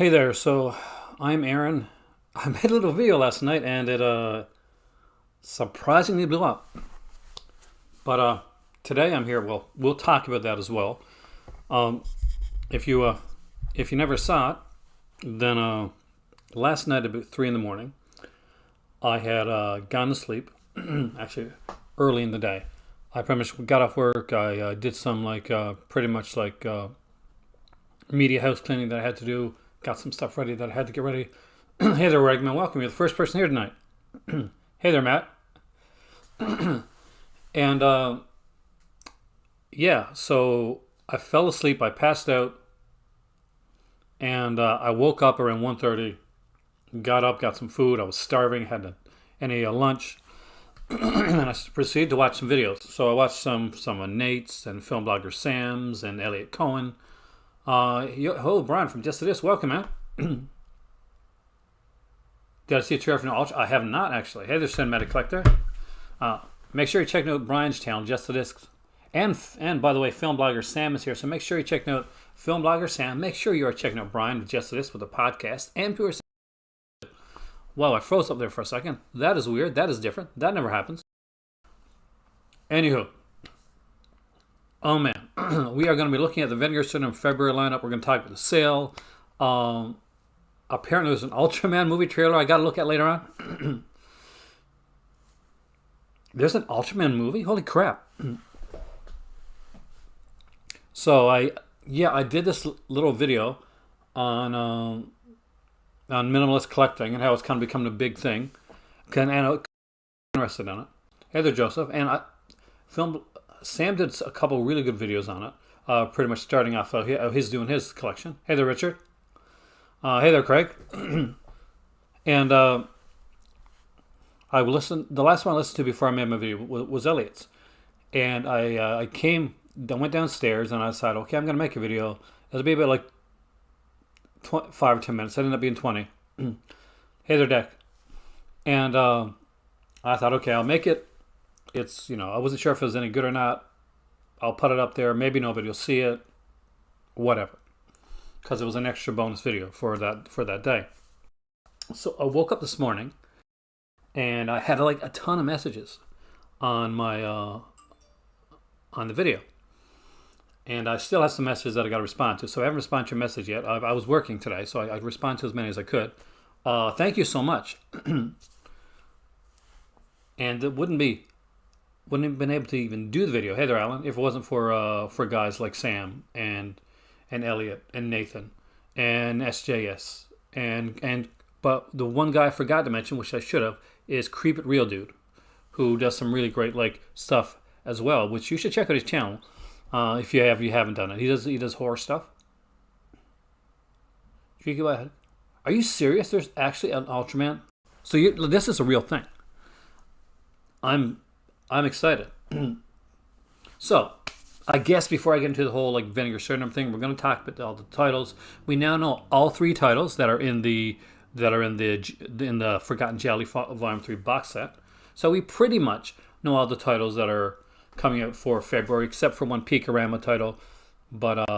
Hey there, so I'm Aaron. I made a little video last night and it surprisingly blew up. But today I'm here. Well, we'll talk about that as well. Um, if you never saw it, then last night about 3 in the morning, I had gone to sleep. Actually, early in the day, I pretty much got off work. I did some pretty much media house cleaning that I had to do. Got some stuff ready that I had to get ready. Hey there, Regman. Welcome. You're the first person here tonight. Hey there, Matt. And yeah, so I fell asleep. I passed out, and I woke up around 1:30. Got up, got some food. I was starving. Had any lunch, and then I proceeded to watch some videos. So I watched some of Nate's and film blogger Sam's and Elliot Cohen. Hello, Brian from Just This. Welcome, man. Did I see a trailer for No Ultra? I have not, actually. Hey there, Cinematic Collector. Make sure you check out Brian's channel, Just This. And by the way, film blogger Sam is here, so make sure you check out film blogger Sam. Make sure you are checking out Brian, Just This, with a podcast. And people are saying, wow, I froze up there for a second. That is weird. That is different. That never happens. Anywho. Oh man, we are going to be looking at the Vinegar Cinema February lineup. We're going to talk about the sale. Apparently there's an Ultraman movie trailer I got to look at later on. There's an Ultraman movie? Holy crap. So I did this little video on minimalist collecting and how it's kind of becoming a big thing. And I'm interested in it. Hey there, Joseph. And Sam did a couple really good videos on it, pretty much starting off his doing his collection. Hey there, Richard. Hey there, Craig. And the last one I listened to before I made my video was Elliot's. And I went downstairs and I decided, okay, I'm going to make a video. It'll be about 5 or 10 minutes. It ended up being 20. Hey there, Deck. And I thought, okay, I'll make it. It's, I wasn't sure if it was any good or not. I'll put it up there. Maybe nobody will see it. Whatever. Because it was an extra bonus video for that day. So I woke up this morning and I had a ton of messages on my on the video. And I still have some messages that I got to respond to. So I haven't responded to your message yet. I was working today, so I respond to as many as I could. Thank you so much. And it wouldn't have been able to even do the video. Hey there, Alan, if it wasn't for guys like Sam and Elliot and Nathan and SJS but the one guy I forgot to mention, which I should have, is Creep It Real Dude, who does some really great stuff as well, which you should check out his channel if you haven't done it. He does horror stuff. Are you serious? There's actually an Ultraman. So this is a real thing. I'm excited. So, I guess before I get into the whole Vinegar Syndrome thing, we're going to talk about all the titles. We now know all 3 titles that are in the Forgotten Gialli Volume 3 box set. So we pretty much know all the titles that are coming out for February, except for one Peakorama title. But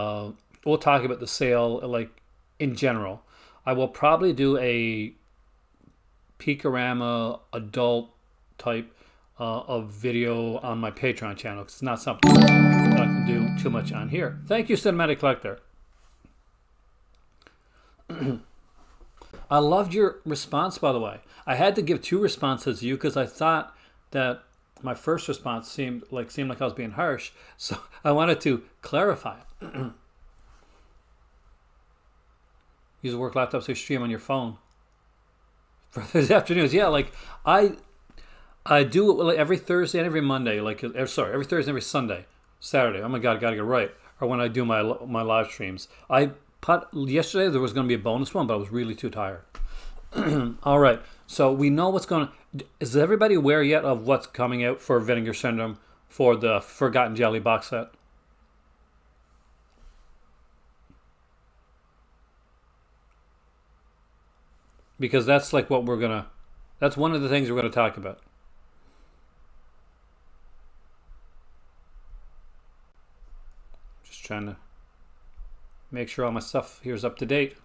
we'll talk about the sale in general. I will probably do a Peakorama adult type of video on my Patreon channel. It's not something that I can do too much on here. Thank you, Cinematic Collector. I loved your response, by the way. I had to give 2 responses to you because I thought that my first response seemed like I was being harsh. So I wanted to clarify it. Use a work laptop so you stream on your phone. For those afternoons, yeah, I do it every Thursday and every Monday, every Thursday and every Sunday, Saturday. Oh my God, gotta get right. Or when I do my live streams. Yesterday there was going to be a bonus one, but I was really too tired. All right, so we know what's going to. Is everybody aware yet of what's coming out for Vinegar Syndrome for the Forgotten Gialli box set? Because that's that's one of the things we're gonna talk about. Just trying to make sure all my stuff here is up to date.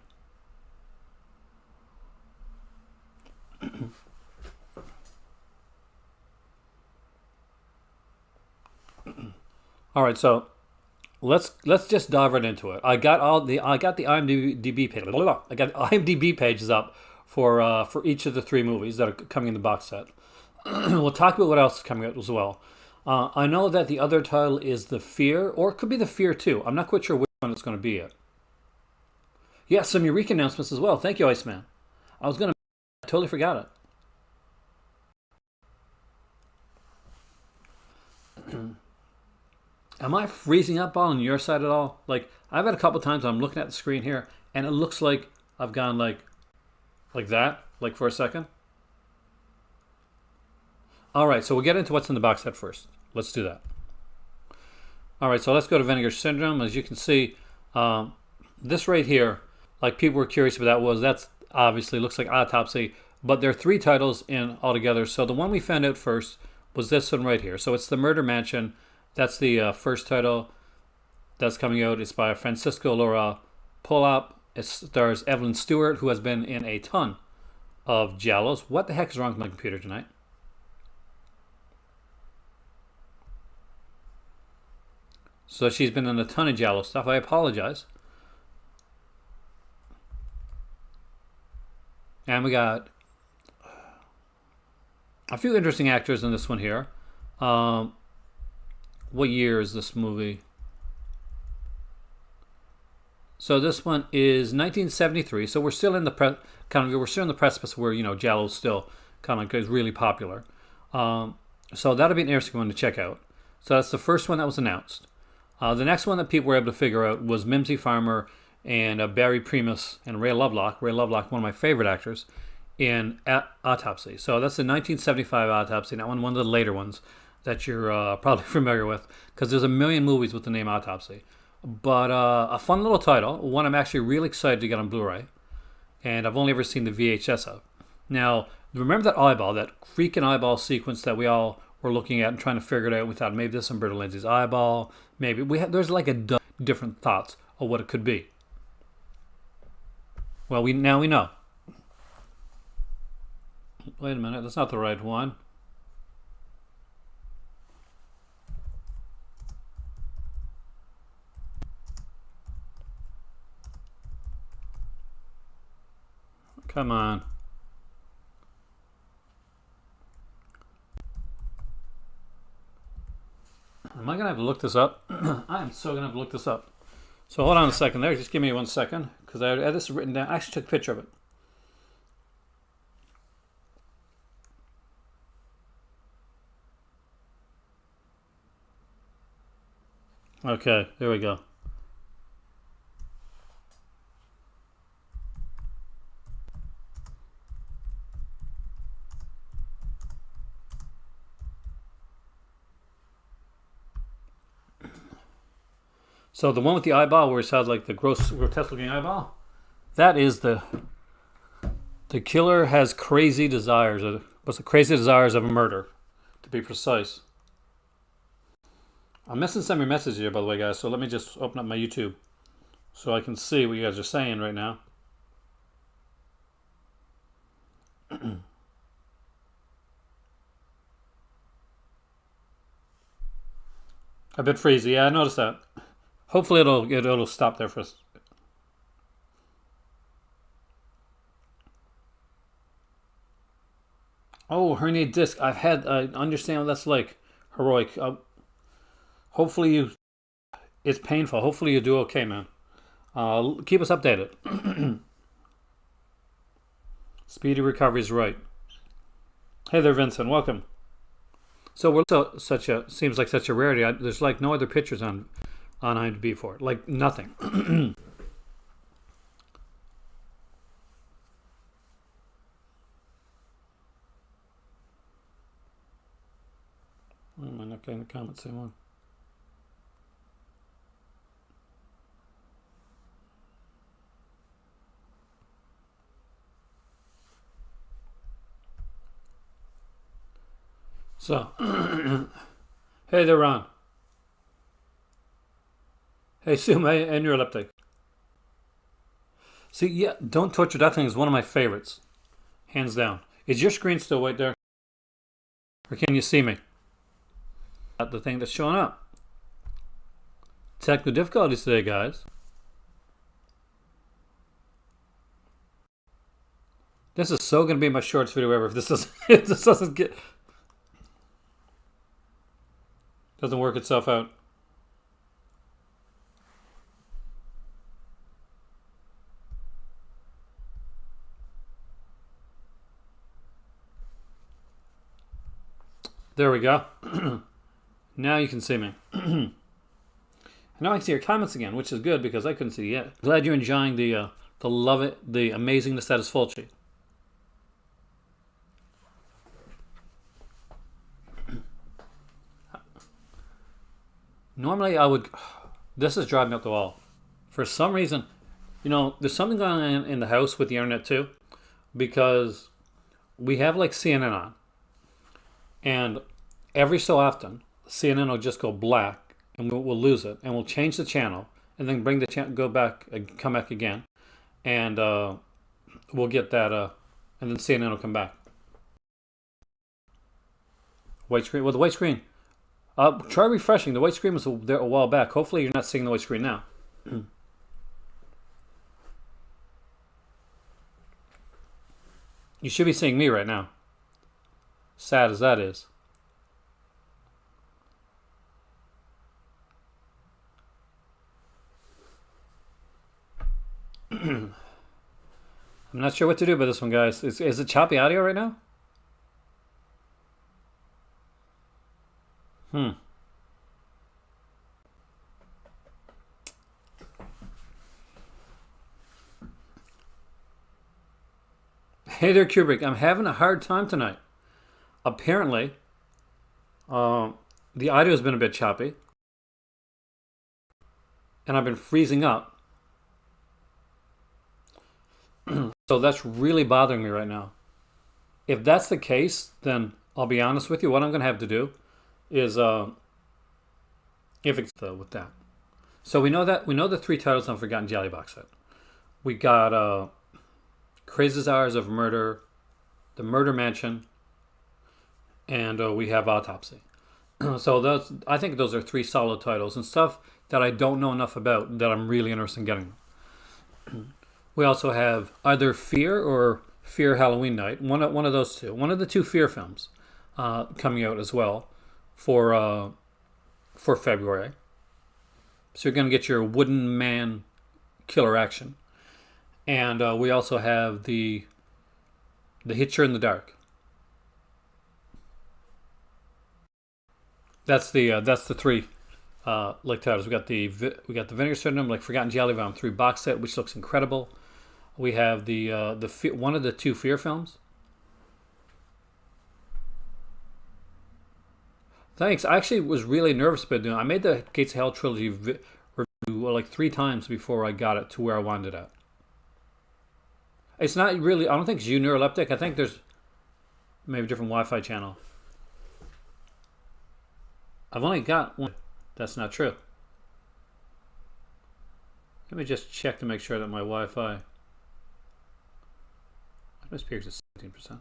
All right, so let's just dive right into it. I got the IMDb page. I got IMDb pages up for each of the three movies that are coming in the box set. We'll talk about what else is coming out as well. I know that the other title is The Fear, or it could be The Fear 2. I'm not quite sure which one it's going to be yet. Yeah, some Eureka announcements as well. Thank you, Iceman. I totally forgot it. Am I freezing up on your side at all? Like, I've had a couple times I'm looking at the screen here, and it looks like I've gone like that, like for a second. All right, so we'll get into what's in the box set first. Let's do that. All right, so let's go to Vinegar Syndrome. As you can see, this right here, like people were curious about that's obviously looks like Autopsy, but there are three titles in altogether. So the one we found out first was this one right here. So it's The Murder Mansion. That's the first title that's coming out. It's by Francisco Laura Polap. It stars Evelyn Stewart, who has been in a ton of Giallos. What the heck is wrong with my computer tonight? So she's been in a ton of Giallo stuff. I apologize. And we got a few interesting actors in this one here. What year is this movie? So this one is 1973. So we're still in the we're still in the precipice where Giallo's still kind of is really popular. So that'll be an interesting one to check out. So that's the first one that was announced. The next one that people were able to figure out was Mimsy Farmer and Barry Primus and Ray Lovelock. Ray Lovelock, one of my favorite actors, in Autopsy. So that's the 1975 Autopsy. That one of the later ones that you're probably familiar with, because there's a million movies with the name Autopsy. But a fun little title, one I'm actually really excited to get on Blu-ray, and I've only ever seen the VHS of. Now, remember that eyeball, that freaking eyeball sequence that we all were looking at and trying to figure it out? We thought maybe this is Umberto Lenzi's eyeball. Maybe there's like a dozen different thoughts of what it could be. Well, now we know. Wait a minute, that's not the right one. Come on. Am I going to have to look this up? I am so going to have to look this up. So hold on a second there. Just give me 1 second, because I had this written down. I actually took a picture of it. Okay, there we go. So the one with the eyeball, where it has like the grotesque looking eyeball, that is the killer has crazy desires. What's the crazy desires of a murder, to be precise. I'm missing some of your messages here, by the way, guys. So let me just open up my YouTube so I can see what you guys are saying right now. A bit freezy. Yeah, I noticed that. Hopefully it'll stop there for us. Oh, herniated disc. I understand what that's like. Heroic. Hopefully it's painful. Hopefully you do okay, man. Keep us updated. Speedy recovery is right. Hey there, Vincent. Welcome. So we're seems like such a rarity. There's like no other pictures on IMDb for it. Like nothing. Why am I not getting the comments anymore? So, hey there, Ron. Hey, Sume and your elliptic. See, yeah, Don't Torture Duckling is one of my favorites. Hands down. Is your screen still right there? Or can you see me? The thing that's showing up. Technical difficulties today, guys. This is so going to be my shortest video ever if this doesn't, if this doesn't work itself out. There we go. Now you can see me. And now I can see your comments again, which is good because I couldn't see yet. Glad you're enjoying the love it, the amazingness that is Fulci. Normally I would. This is driving me up the wall. For some reason, there's something going on in the house with the internet too, because we have like CNN on, and every so often CNN will just go black, and we'll lose it, and we'll change the channel, and then bring the channel, go back, come back again, and we'll get that, and then CNN will come back. White screen. Well, the white screen. Try refreshing. The white screen was there a while back. Hopefully, you're not seeing the white screen now. You should be seeing me right now. Sad as that is. I'm not sure what to do about this one, guys. Is it choppy audio right now? Hey there, Kubrick. I'm having a hard time tonight. Apparently, the audio has been a bit choppy, and I've been freezing up. So that's really bothering me right now. If that's the case, then I'll be honest with you. What I'm going to have to do is, if it's with that. So we know the 3 titles on Forgotten Gialli box set. We got Crazy Hours of Murder, The Murder Mansion, and we have Autopsy. So I think those are 3 solid titles and stuff that I don't know enough about that I'm really interested in getting. We also have either Fear or Fear Halloween Night. One of those two. One of the 2 Fear films coming out as well for February. So you're going to get your wooden man killer action. And we also have the Hitcher in the Dark. That's the 3 like titles. We got the Vinegar Syndrome, like Forgotten Gialli Volume 3 box set, which looks incredible. We have the one of the 2 Fear films. Thanks. I actually was really nervous about doing it. I made the Gates of Hell trilogy review like 3 times before I got it to where I wanted it at. It's not really. I don't think it's you neuroleptic. I think there's maybe a different Wi-Fi channel. I've only got one. That's not true. Let me just check to make sure that my Wi-Fi. My speakers is 17%.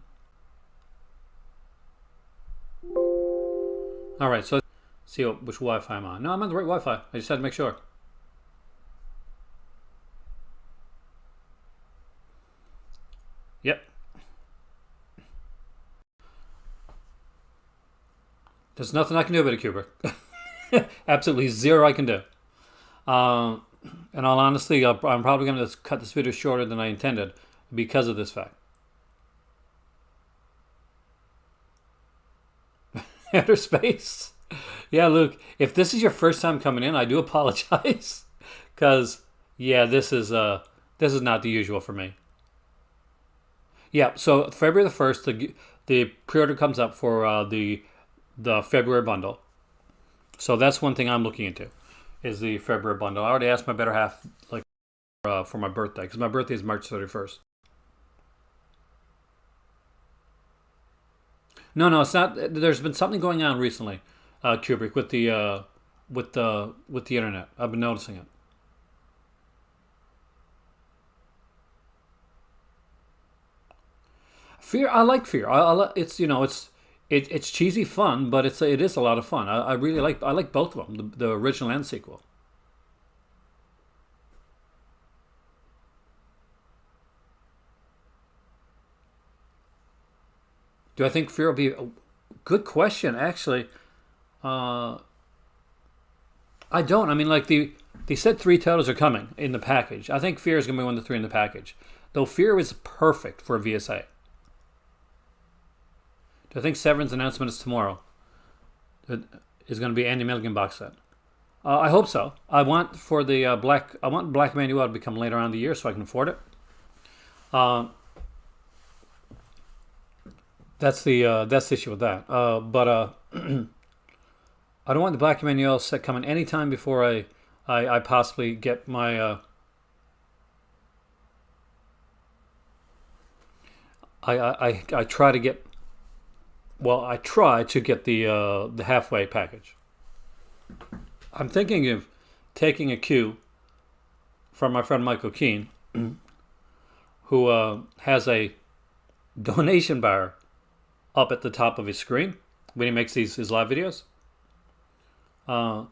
All right, so let's see which Wi-Fi I'm on. No, I'm on the right Wi-Fi. I just had to make sure. Yep. There's nothing I can do about it, Kubrick. Absolutely zero I can do. In all honesty, I'm probably going to cut this video shorter than I intended because of this fact. Outer space. Yeah, Luke, if this is your first time coming in, I do apologize. Because, yeah, this is not the usual for me. Yeah, so February the 1st, the pre-order comes up for the February bundle. So that's one thing I'm looking into, is the February bundle. I already asked my better half for my birthday, because my birthday is March 31st. No, it's not. There's been something going on recently, Kubrick, with the internet. I've been noticing it. Fear, I like Fear. It's cheesy fun, but it is a lot of fun. I really like both of them, the original and sequel. Do I think fear will be a good question? Actually, I don't. I mean, like they said 3 titles are coming in the package. I think fear is going to be one of the 3 in the package. Though fear is perfect for a VSA. Do I think Severin's announcement is tomorrow? It is going to be Andy Milligan box set. I hope so. I want for the Black. I want Black Manuel to become later on in the year so I can afford it. That's the issue with that. But I don't want the Black Manuel set coming anytime before I possibly get my. I try to get. Well, I try to get the halfway package. I'm thinking of taking a cue from my friend Michael Keane, who has a donation bar up at the top of his screen when he makes his live videos. Now,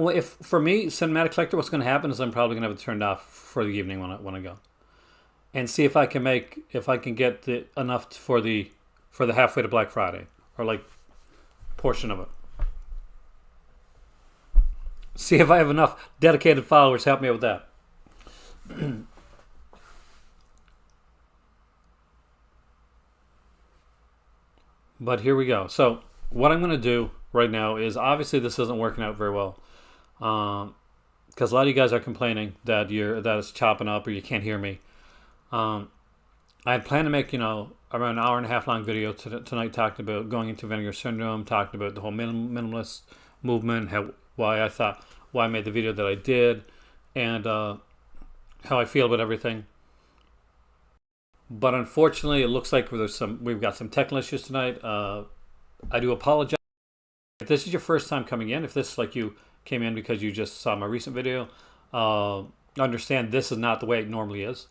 if for me, Cinematic Collector, what's going to happen is I'm probably going to have it turned off for the evening when I go, and see if I can get enough for the halfway to Black Friday, or like portion of it. See if I have enough dedicated followers to help me out with that. But here we go. So what I'm going to do right now is, obviously this isn't working out very well, because a lot of you guys are complaining that it's chopping up or you can't hear me. I had planned to make around an hour and a half long video tonight talking about going into Vinegar Syndrome, talking about the whole minimalist movement, why I made the video that I did, and how I feel about everything. But unfortunately, it looks like we've got some technical issues tonight. I do apologize. If this is your first time coming in, if this is like you came in because you just saw my recent video, understand this is not the way it normally is.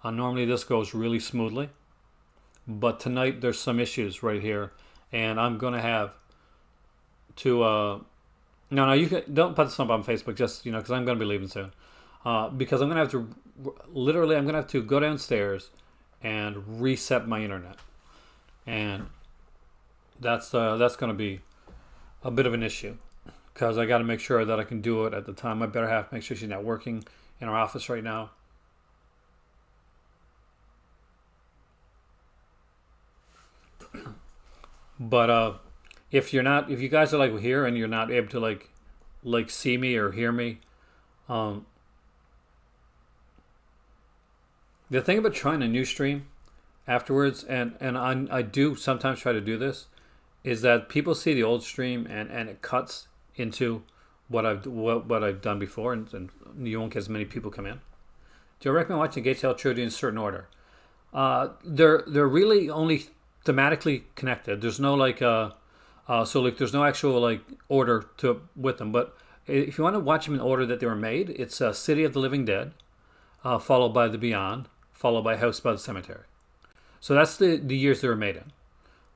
Normally this goes really smoothly, but tonight there's some issues right here, and I'm going to have to... No, don't put this up on Facebook, just, because I'm going to be leaving soon. Because I'm going to have to go downstairs and reset my internet. And that's going to be a bit of an issue, because I got to make sure that I can do it at the time. My better half make sure she's not working in her office right now. But if you guys are like here and you're not able to like see me or hear me, the thing about trying a new stream afterwards, and I do sometimes try to do this, is that people see the old stream and it cuts into what I've done before, and you won't get as many people come in. Do I recommend watching Gates Hill Trilogy in a certain order? They're really only thematically connected. There's no there's no actual order with them. But if you want to watch them in the order that they were made, it's City of the Living Dead, followed by The Beyond, followed by House by the Cemetery. So that's the years they were made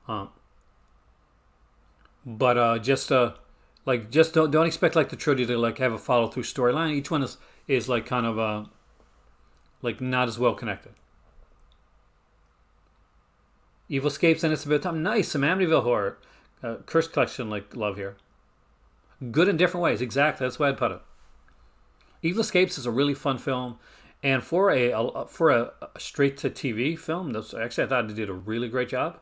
in. But just don't expect the trilogy to have a follow through storyline. Each one is kind of not as well connected. Evil Escapes, and It's About Time. Nice, some Amityville horror. Curse Collection, love here. Good in different ways, exactly. That's why I'd put it. Evil Escapes is a really fun film, and for a straight to TV film, actually I thought they did a really great job.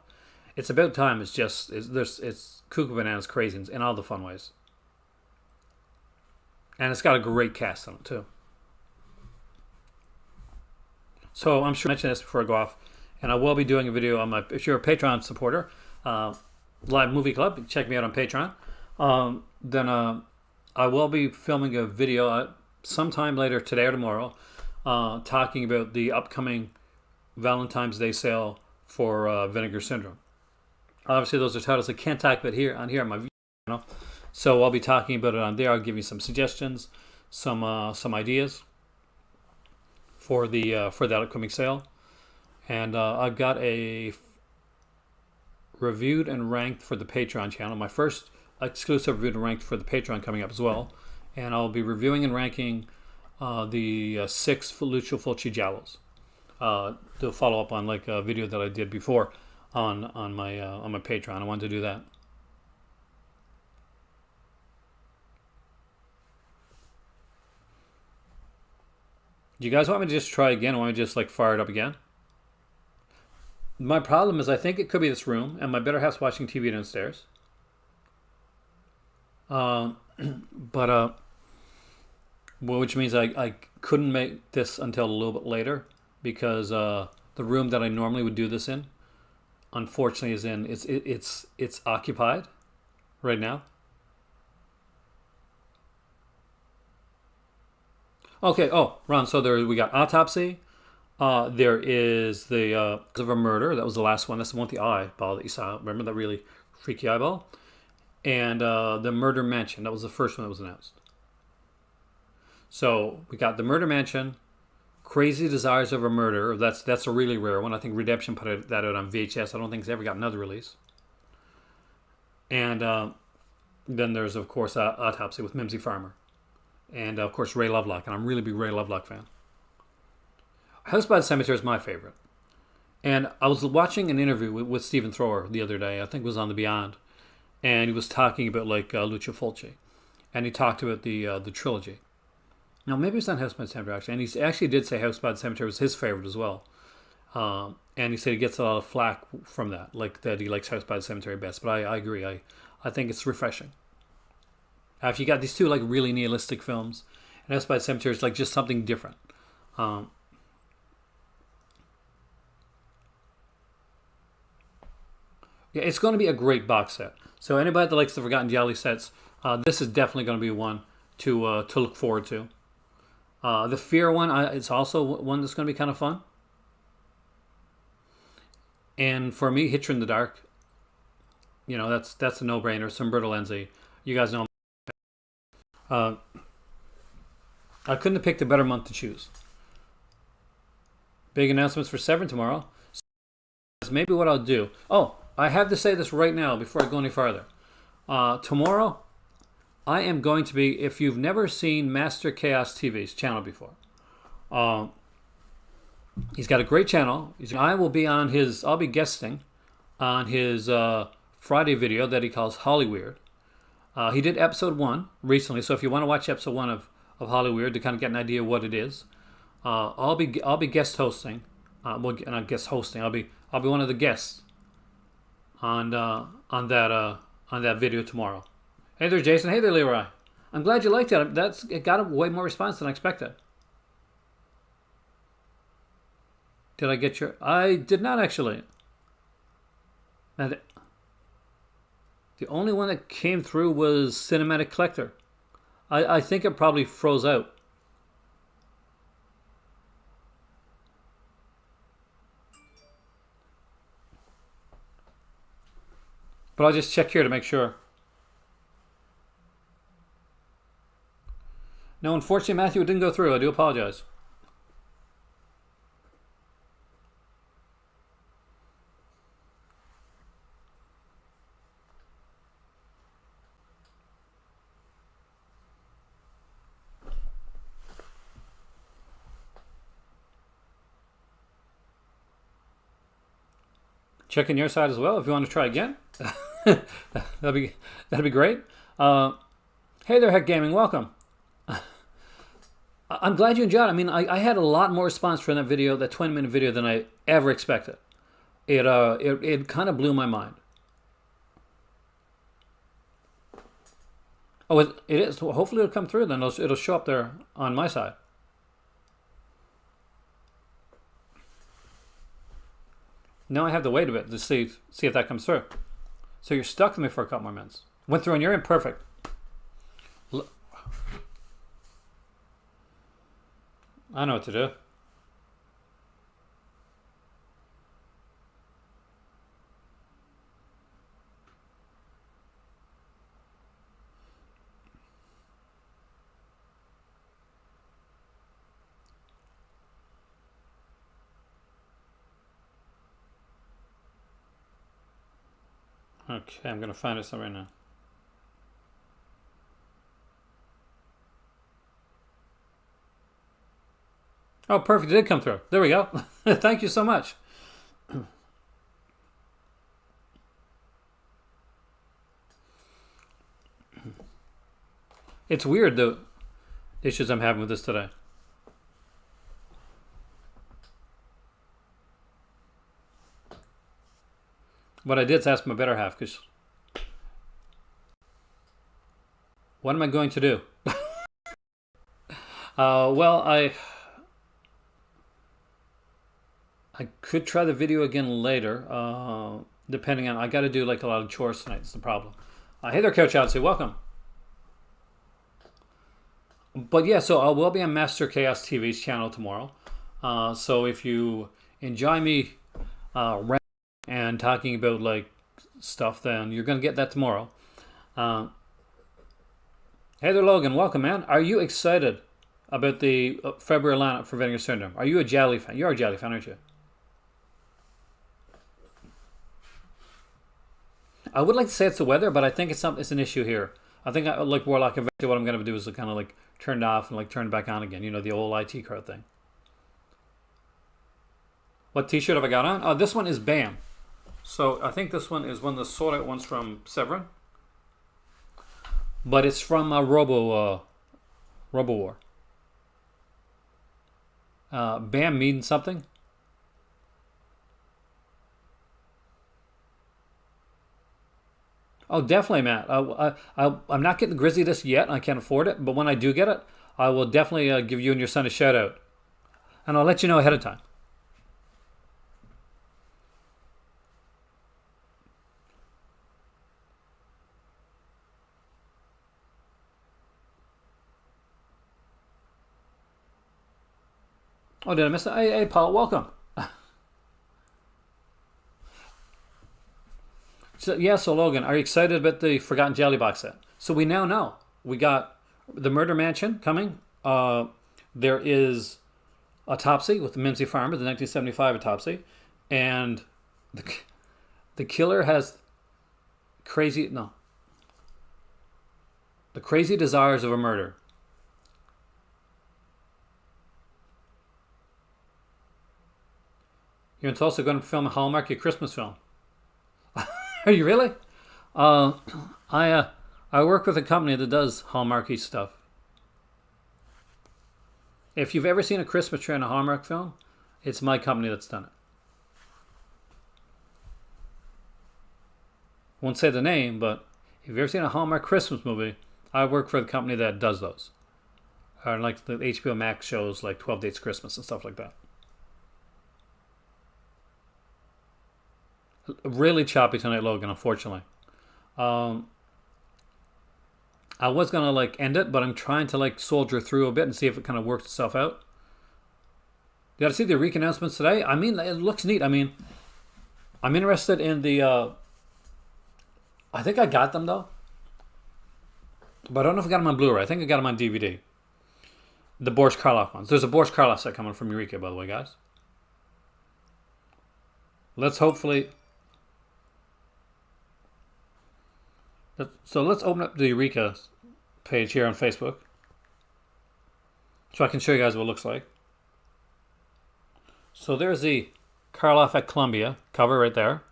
It's About Time. It's cuckoo bananas crazy in all the fun ways, and it's got a great cast on it too. So I'm sure I mentioned this before I go off. And I will be doing a video on if you're a Patreon supporter, Live Movie Club, check me out on Patreon. Then I will be filming a video sometime later today or tomorrow, talking about the upcoming Valentine's Day sale for Vinegar Syndrome. Obviously, those are titles I can't talk about on here on my channel, so I'll be talking about it on there. I'll give you some suggestions, some ideas for that upcoming sale. And I've got a reviewed and ranked for the Patreon channel. My first exclusive reviewed and ranked for the Patreon coming up as well. And I'll be reviewing and ranking the 6 Lucio Fulci Giallos. To follow up on a video that I did before. on my Patreon. I wanted to do that. Do you guys want me to just try again? Or want me to just like fire it up again? My problem is I think it could be this room, and my better half's watching TV downstairs. But well, which means I couldn't make this until a little bit later because the room that I normally would do this in, unfortunately, is in it's occupied right now. Okay. Oh, Ron. So there we got autopsy. There is the of a murder. That was the last one. That's the one with the eyeball that you saw. Remember that really freaky eyeball? And the murder mansion. That was the first one that was announced. So we got the murder mansion, crazy desires of a murder. That's a really rare one. I think Redemption put that out on VHS. I don't think it's ever got another release. And then there's of course autopsy with Mimsy Farmer, and of course Ray Lovelock. And I'm a really big Ray Lovelock fan. House by the Cemetery is my favorite. And I was watching an interview with Stephen Thrower the other day. I think it was on the Beyond, and he was talking about like Lucio Fulci, and he talked about the trilogy. No, maybe it's not House by the Cemetery actually, and he actually did say House by the Cemetery was his favorite as well. And he said he gets a lot of flack from that, like that he likes House by the Cemetery best. But I agree. I think it's refreshing. If you got these two like really nihilistic films, and House by the Cemetery is like just something different. Yeah, it's going to be a great box set. So anybody that likes the Forgotten Gialli sets, this is definitely going to be one to look forward to. The Fear one, it's also one that's going to be kind of fun. And for me, Hitcher in the Dark, that's a no-brainer. Umberto Lenzi, you guys know. Uh, I couldn't have picked a better month to choose. Big announcements for Severin tomorrow. So maybe what I'll do. Oh, I have to say this right now before I go any farther. Tomorrow, I am going to be, if you've never seen Master Chaos TV's channel before, he's got a great channel. I'll be guesting on his Friday video that he calls Hollyweird. He did episode 1 recently, so if you want to watch episode 1 of Hollyweird to kind of get an idea of what it is, I'll be guest hosting. Well, not guest hosting. I'll be one of the guests on that video tomorrow. Hey there, Jason. Hey there, Leroy. I'm glad you liked it. It got a way more response than I expected. Did I get your? I did not actually. And the only one that came through was Cinematic Collector. I think it probably froze out. But I'll just check here to make sure. No, unfortunately, Matthew, it didn't go through. I do apologize. Check in your side as well if you want to try again. that'd be great. Hey there, Heck Gaming. Welcome. I'm glad you enjoyed it. I mean, I had a lot more response from that video, that 20-minute video, than I ever expected. It kind of blew my mind. Oh, it is. Well, hopefully it'll come through then. It'll show up there on my side. Now I have to wait a bit to see if that comes through. So you're stuck with me for a couple more minutes. Went through and you're in. Perfect. I know what to do. Okay, I'm going to find it somewhere now. Oh, perfect. It did come through. There we go. Thank you so much. It's weird the issues I'm having with this today. What I did is ask my better half, because what am I going to do? Well, I could try the video again later, depending on, I got to do like a lot of chores tonight. It's the problem. Hey there, Coach Odyssey. Welcome. But yeah, so I will be on Master Chaos TV's channel tomorrow. So if you enjoy me ranting and talking about like stuff, then you're gonna get that tomorrow. Hey there, Logan. Welcome, man. Are you excited about the February lineup for Vinegar Syndrome? Are you a Gialli fan? You're a Gialli fan, aren't you? I would like to say it's the weather, but I think it's an issue here. I think like Warlock, eventually what I'm going to do is kind of like turn it off and like turn it back on again. You know, the old IT card thing. What t-shirt have I got on? Oh, this one is BAM. So I think this one is one of the sold out ones from Severin. But it's from Robo War. BAM means something. Oh, definitely, Matt. I'm not getting the Grizzly disc yet. I can't afford it. But when I do get it, I will definitely give you and your son a shout out. And I'll let you know ahead of time. Oh, did I miss it? Hey, Paul, welcome. So Logan, are you excited about the Forgotten Gialli box set? So we now know. We got the Murder Mansion coming. There is Autopsy with the Mimsy Farmer, the 1975 Autopsy. And the killer has the crazy desires of a murder. You're also going to film a Hallmark Christmas film. Are you really? I work with a company that does Hallmarky stuff. If you've ever seen a Christmas tree in a Hallmark film, it's my company that's done it. Won't say the name, but if you've ever seen a Hallmark Christmas movie, I work for the company that does those. Or like the HBO Max shows like 12 Dates Christmas and stuff like that. Really choppy tonight, Logan, unfortunately. I was going to like end it, but I'm trying to like soldier through a bit and see if it kind of works itself out. Did I see the Eureka announcements today? I mean, it looks neat. I mean, I'm interested in the... I think I got them, though. But I don't know if I got them on Blu-ray. I think I got them on DVD. The Boris Karloff ones. There's a Boris Karloff set coming from Eureka, by the way, guys. Let's hopefully... So let's open up the Eureka page here on Facebook. So I can show you guys what it looks like. So there's the Karloff at Columbia cover right there.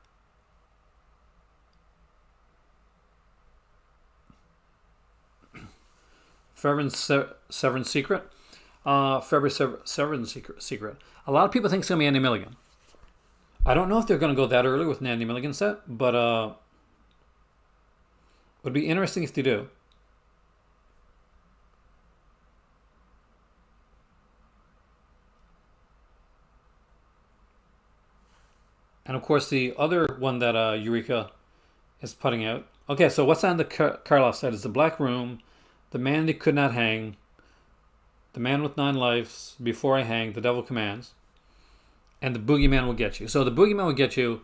Severin Secret. Severin Secret. A lot of people think it's going to be Andy Milligan. I don't know if they're going to go that early with an Andy Milligan set, but would be interesting if they do. And of course, the other one that Eureka is putting out. Okay, so what's on the Karloff set is The Black Room, The Man That Could Not Hang, The Man with 9 Lives, Before I Hang, The Devil Commands, and The Boogeyman Will Get You. So The Boogeyman Will Get You,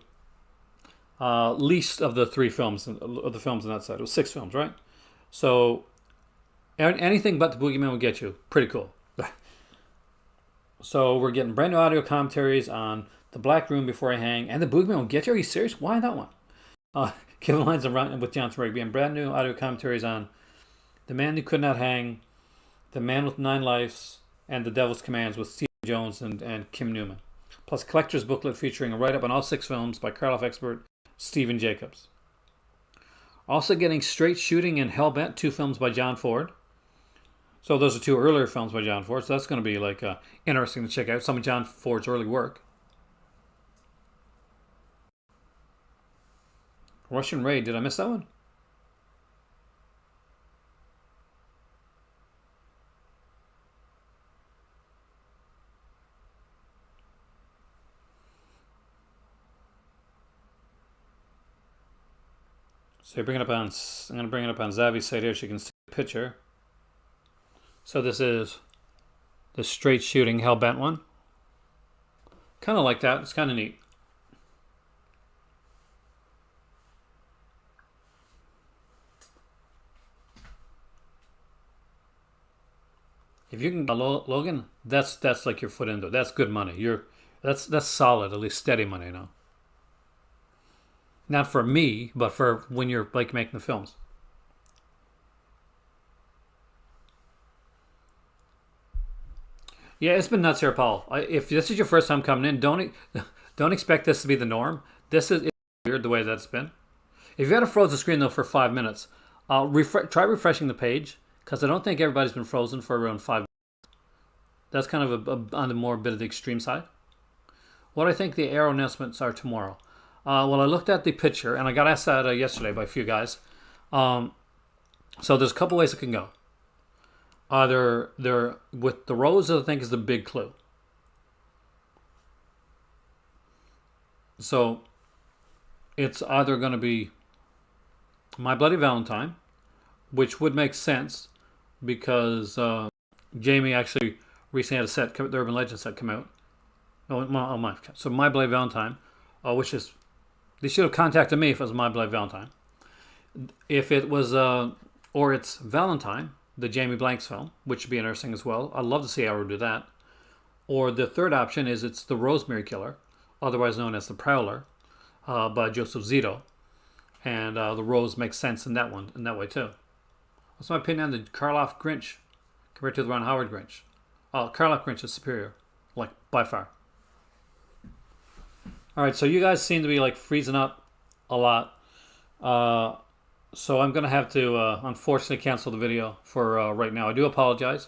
least of the 3 films, of the films on that side. It was 6 films, right? So anything but The Boogeyman Will Get You. Pretty cool. So we're getting brand new audio commentaries on The Black Room, Before I Hang, and The Boogeyman Will Get You. Are you serious? Why that one? Kevin Lyons with Jonathan Rigby, and brand new audio commentaries on The Man Who Could Not Hang, The Man with 9 Lives, and The Devil's Commands with Stephen Jones and Kim Newman. Plus collector's booklet featuring a write-up on all 6 films by Karloff expert Stephen Jacobs. Also getting Straight Shooting and Hellbent, 2 films by John Ford. So those are two earlier films by John Ford. So that's going to be like interesting to check out some of John Ford's early work. Russian Raid. Did I miss that one? So you're bringing it up on. I'm going to bring it up on Zavi's side here so you can see the picture. So this is the straight shooting Hellbent one. Kind of like that. It's kind of neat. If you can, Logan, that's like your foot into it. That's good money. That's solid, at least steady money now. Not for me, but for when you're like making the films. Yeah, it's been nuts here, Paul. If this is your first time coming in, don't expect this to be the norm. This is weird the way that's been. If you had a frozen screen though for 5 minutes, try refreshing the page because I don't think everybody's been frozen for around 5 minutes. That's kind of on the more bit of the extreme side. What I think the arrow announcements are tomorrow. Well, I looked at the picture and I got asked that yesterday by a few guys. So there's a couple ways it can go. Either they're with the rose, I think is the big clue. So it's either going to be My Bloody Valentine, which would make sense because Jamie actually recently had a set, the Urban Legends set come out. So My Bloody Valentine, which is, they should have contacted me if it was My Bloody Valentine. If it was, or it's Valentine, the Jamie Blanks film, which would be interesting as well. I'd love to see Arrow do that. Or the third option is it's The Rosemary Killer, otherwise known as The Prowler, by Joseph Zito. And the rose makes sense in that one, in that way too. That's my opinion on the Karloff Grinch compared to the Ron Howard Grinch. Karloff Grinch is superior, like by far. All right, so you guys seem to be like freezing up a lot. So I'm going to have to, unfortunately, cancel the video for right now. I do apologize.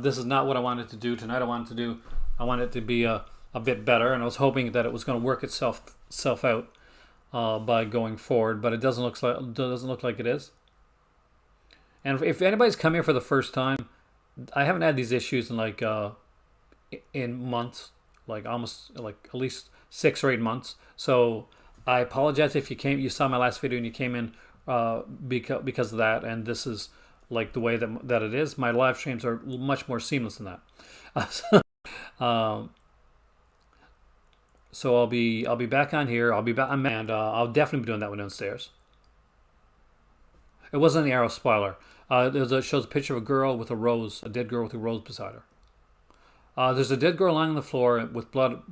This is not what I wanted to do tonight. I wanted it to be a bit better, and I was hoping that it was going to work itself out by going forward, but it doesn't look like it is. And if anybody's come here for the first time, I haven't had these issues in like in months, like almost like at least 6 or 8 months. So I apologize if you saw my last video and you came in because of that, and this is like the way that it is. My live streams are much more seamless than that. So I'll be back on here. I'll be back, and I'll definitely be doing that one downstairs. It wasn't the Arrow spoiler. It shows a picture of a girl with a rose, a dead girl with a rose beside her. There's a dead girl lying on the floor with blood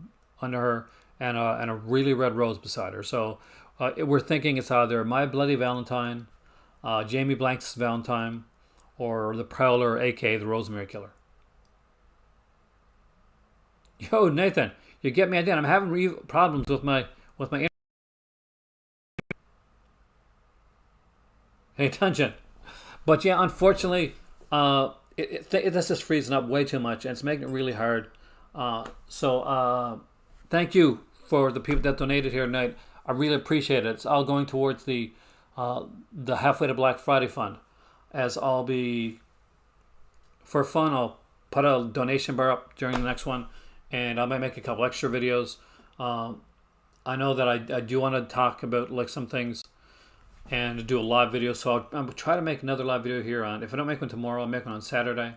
under her and a really red rose beside her. So we're thinking it's either My Bloody Valentine, Jamie Blanks' Valentine, or The Prowler, aka the Rosemary Killer. Yo, Nathan, you get me again. I'm having problems with my Hey, attention. But yeah, unfortunately, this is freezing up way too much, and it's making it really hard. So thank you for the people that donated here tonight. I really appreciate it. It's all going towards the Halfway to Black Friday fund. As I'll be, for fun, I'll put a donation bar up during the next one, and I might make a couple extra videos. I know that I do want to talk about like some things and do a live video, so I'll try to make another live video here on. If I don't make one tomorrow, I'll make one on Saturday.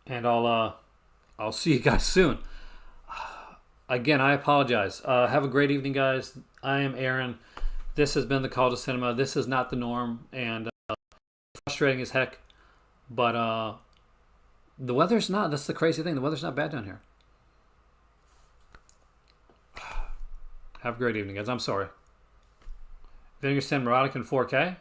And I'll see you guys soon. Again, I apologize. Have a great evening, guys. I am Aaron. This has been the Call to Cinema. This is not the norm, and frustrating as heck. But the weather's not. That's the crazy thing. The weather's not bad down here. Have a great evening, guys. I'm sorry. Vinegar Stand Neurotic in 4K.